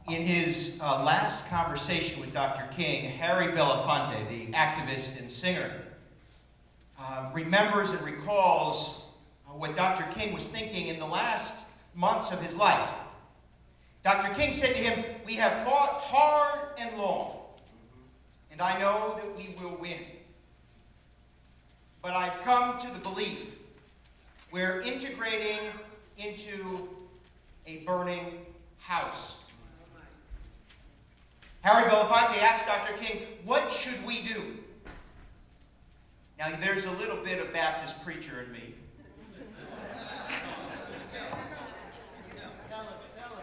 In his last conversation with Dr. King, Harry Belafonte, the activist and singer, remembers and recalls what Dr. King was thinking in the last months of his life. Dr. King said to him, "We have fought hard and long, and I know that we will win. But I've come to the belief we're integrating into a burning house." Harry Belafonte asked Dr. King, "What should we do?" Now, there's a little bit of Baptist preacher in me.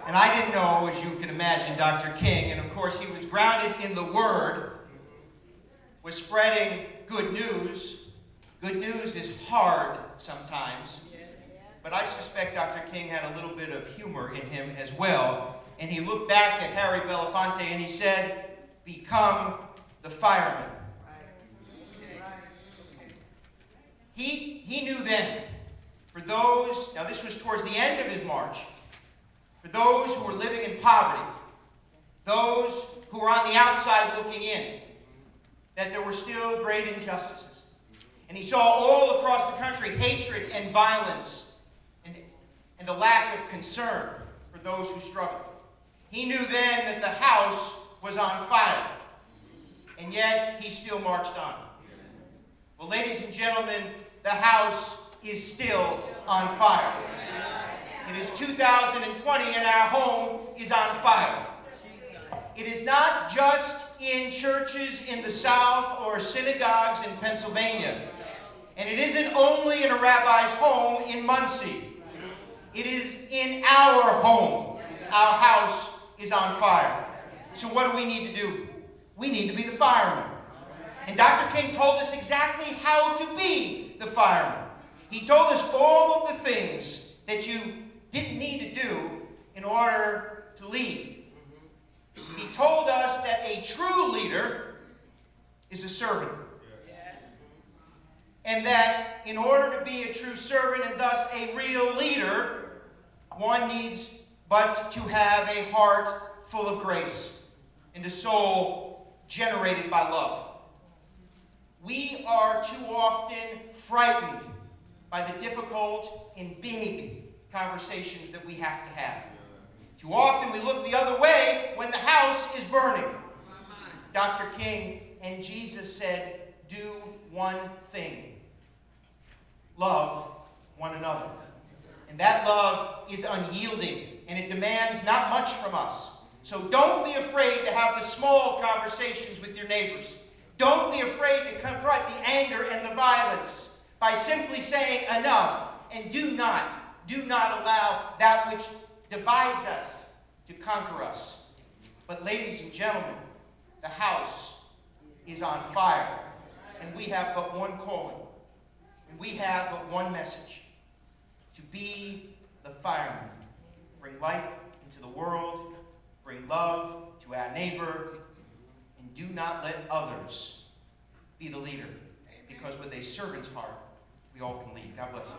And I didn't know, as you can imagine, Dr. King, and of course he was grounded in the Word, was spreading good news. Good news is hard sometimes, but I suspect Dr. King had a little bit of humor in him as well. And he looked back at Harry Belafonte and he said, "Become the fireman." He knew then, for those, now this was towards the end of his march, for those who were living in poverty, those who were on the outside looking in, that there were still great injustices. And he saw all across the country hatred and violence and a lack of concern for those who struggled. He knew then that the house was on fire, and yet he still marched on. Well, ladies and gentlemen, the house is still on fire. It is 2020 and our home is on fire. It is not just in churches in the South or synagogues in Pennsylvania. And it isn't only in a rabbi's home in Muncie. It is in our home. Our house is on fire. So what do we need to do? We need to be the firemen. And Dr. King told us exactly how to be the fireman. He told us all of the things that you didn't need to do in order to lead. He told us that a true leader is a servant. And that in order to be a true servant and thus a real leader, one needs but to have a heart full of grace and a soul generated by love. We are too often frightened by the difficult and big conversations that we have to have. Too often we look the other way when the house is burning. Dr. King and Jesus said, "Do one thing. Love one another." And that love is unyielding, and it demands not much from us. So don't be afraid to have the small conversations with your neighbors. Don't be afraid to confront the anger and the violence by simply saying enough, and do not allow that which divides us to conquer us. But ladies and gentlemen, the house is on fire, and we have but one calling, and we have but one message: to be the fireman. Bring light into the world, bring love to our neighbor, and do not let others be the leader, because with a servant's heart, we all can lead. God bless you.